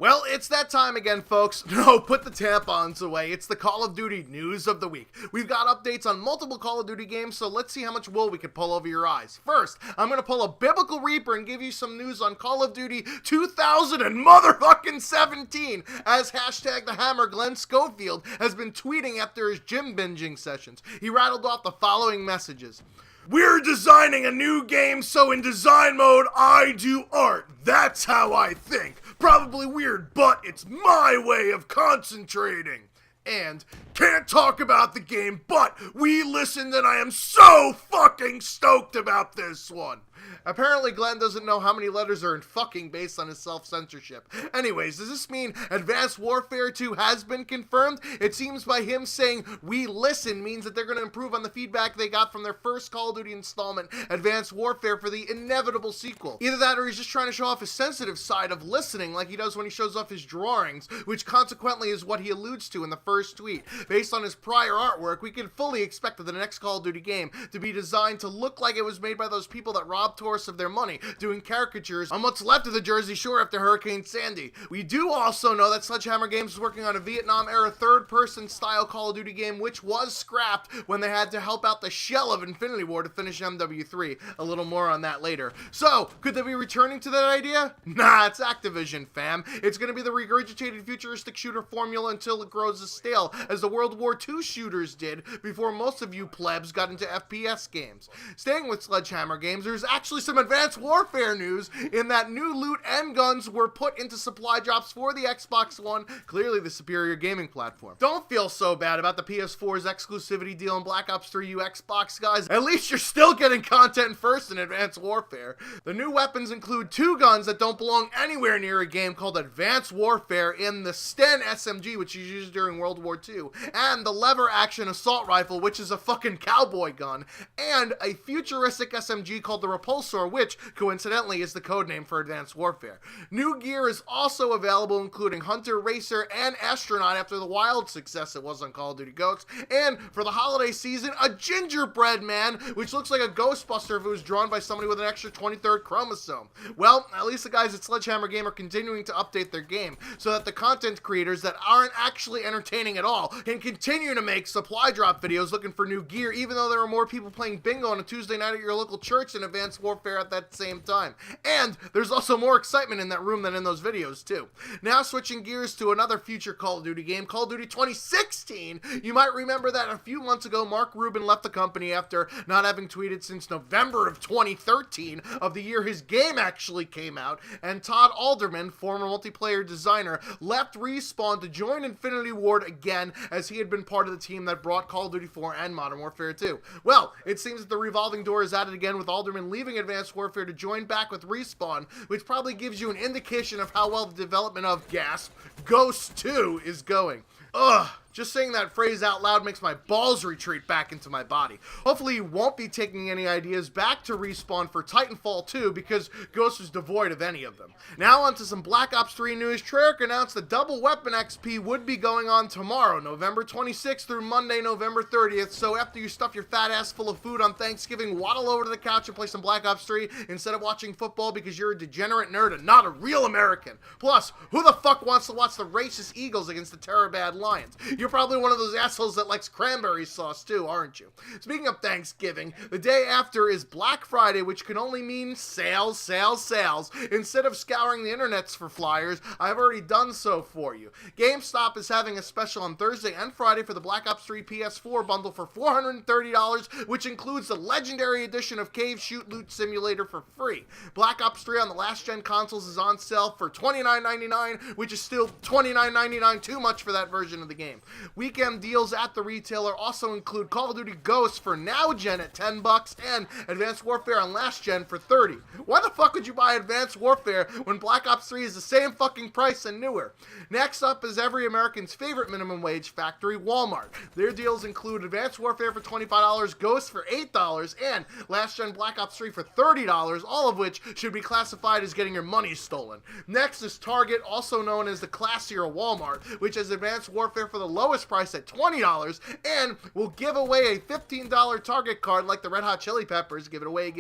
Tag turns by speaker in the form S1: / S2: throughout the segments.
S1: Well, it's that time again, folks. No, put the tampons away. It's the Call of Duty news of the week. We've got updates on multiple Call of Duty games, so let's see how much wool we can pull over your eyes. First, I'm going to pull a biblical reaper and give you some news on Call of Duty 2017, as hashtag the Hammer Glenn Schofield has been tweeting after his gym binging sessions. He rattled off the following messages. We're designing a new game, so in design mode, I do art. That's how I think. Probably weird, but it's my way of concentrating. And can't talk about the game, but we listened and I am so fucking stoked about this one. Apparently Glenn doesn't know how many letters are in fucking based on his self-censorship. Anyways, does this mean Advanced Warfare 2 has been confirmed? It seems by him saying we listen means that they're going to improve on the feedback they got from their first Call of Duty installment, Advanced Warfare, for the inevitable sequel. Either that or he's just trying to show off his sensitive side of listening like he does when he shows off his drawings, which consequently is what he alludes to in the first tweet. Based on his prior artwork, we can fully expect that the next Call of Duty game to be designed to look like it was made by those people that robbed tourists of their money, doing caricatures on what's left of the Jersey Shore after Hurricane Sandy. We do also know that Sledgehammer Games is working on a Vietnam-era third-person style Call of Duty game, which was scrapped when they had to help out the shell of Infinity War to finish MW3. A little more on that later. So, could they be returning to that idea? Nah, it's Activision, fam. It's gonna be the regurgitated futuristic shooter formula until it grows stale, as the World War II shooters did before most of you plebs got into FPS games. Staying with Sledgehammer Games, there's actually some Advanced Warfare news in that new loot and guns were put into supply drops for the Xbox One, clearly the superior gaming platform. Don't feel so bad about the PS4's exclusivity deal in Black Ops 3, you Xbox guys. At least you're still getting content first in Advanced Warfare. The new weapons include two guns that don't belong anywhere near a game called Advanced Warfare in the Sten SMG, which is used during World War II, and the lever action assault rifle, which is a fucking cowboy gun, and a futuristic SMG called the Repulsor, which, coincidentally, is the codename for Advanced Warfare. New gear is also available, including Hunter, Racer, and Astronaut after the wild success it was on Call of Duty Ghosts, and for the holiday season, a gingerbread man, which looks like a Ghostbuster if it was drawn by somebody with an extra 23rd chromosome. Well, at least the guys at Sledgehammer Game are continuing to update their game, so that the content creators that aren't actually entertaining at all can continue to make supply drop videos looking for new gear, even though there are more people playing bingo on a Tuesday night at your local church than Advanced Warfare at that same time. And there's also more excitement in that room than in those videos too. Now switching gears to another future Call of Duty game, Call of Duty 2016. You might remember that a few months ago Mark Rubin left the company after not having tweeted since November of 2013 of the year his game actually came out, and Todd Alderman, former multiplayer designer, left Respawn to join Infinity Ward again, as he had been part of the team that brought Call of Duty 4 and Modern Warfare 2. Well, it seems that the revolving door is at it again, with Alderman leaving Advanced Warfare to join back with Respawn, which probably gives you an indication of how well the development of, gasp, Ghost 2 is going. Ugh. Just saying that phrase out loud makes my balls retreat back into my body. Hopefully you won't be taking any ideas back to Respawn for Titanfall 2, because Ghost is devoid of any of them. Now onto some Black Ops 3 news. Treyarch announced the double weapon XP would be going on tomorrow, November 26th through Monday, November 30th, so after you stuff your fat ass full of food on Thanksgiving, waddle over to the couch and play some Black Ops 3 instead of watching football because you're a degenerate nerd and not a real American. Plus, who the fuck wants to watch the racist Eagles against the Terror-Bad Lions? You're probably one of those assholes that likes cranberry sauce too, aren't you? Speaking of Thanksgiving, the day after is Black Friday, which can only mean sales, sales, sales. Instead of scouring the internets for flyers, I've already done so for you. GameStop is having a special on Thursday and Friday for the Black Ops 3 PS4 bundle for $430, which includes the legendary edition of Cave Shoot Loot Simulator for free. Black Ops 3 on the last-gen consoles is on sale for $29.99, which is still $29.99 too much for that version of the game. Weekend deals at the retailer also include Call of Duty Ghosts for now-gen at $10 and Advanced Warfare on last-gen for $30. Why the fuck would you buy Advanced Warfare when Black Ops 3 is the same fucking price and newer? Next up is every American's favorite minimum wage factory, Walmart. Their deals include Advanced Warfare for $25, Ghosts for $8, and last-gen Black Ops 3 for $30, all of which should be classified as getting your money stolen. Next is Target, also known as the classier Walmart, which has Advanced
S2: Warfare for the lowest price at $20, and we'll give away a $15 Target card like the Red Hot Chili Peppers. Give it away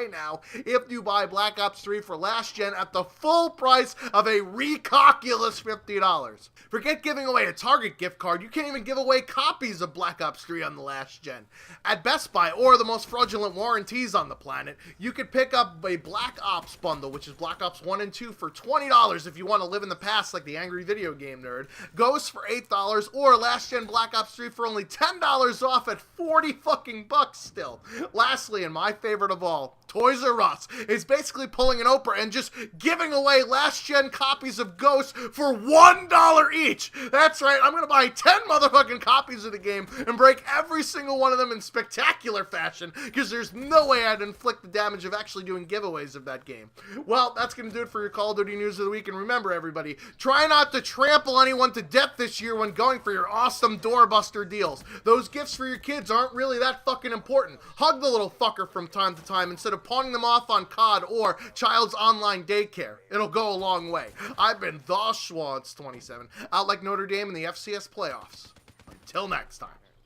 S2: now if you buy Black Ops 3 for last gen at the full price of a recalculous $50. Forget giving away a Target gift card, you can't even give away copies of Black Ops 3 on the last gen. At Best Buy, or the most fraudulent warranties on the planet, you could pick up a Black Ops bundle, which is Black Ops 1 and 2 for $20 if you want to live in the past like the angry video game nerd. Ghost for $8, or last gen Black Ops 3 for only $10 off at 40 fucking bucks still. Lastly, and my favorite of all, Toys R Us is basically pulling an Oprah and just giving away last gen copies of Ghost for $1 each. That's right, I'm gonna buy 10 motherfucking copies of the game and break every single one of them in spectacular fashion, because there's no way I'd inflict the damage of actually doing giveaways of that game. Well, that's gonna do it for your Call of Duty News of the Week, and remember everybody, try not to trample anyone to death this year when going for your awesome doorbuster deals. Those gifts for your kids aren't really that fucking important. Hug the little fucker from time to time instead of pawning them off on CoD or Child's Online Daycare. It'll go a long way. I've been the Schwantz 27, out like Notre Dame in the FCS playoffs. Until next time.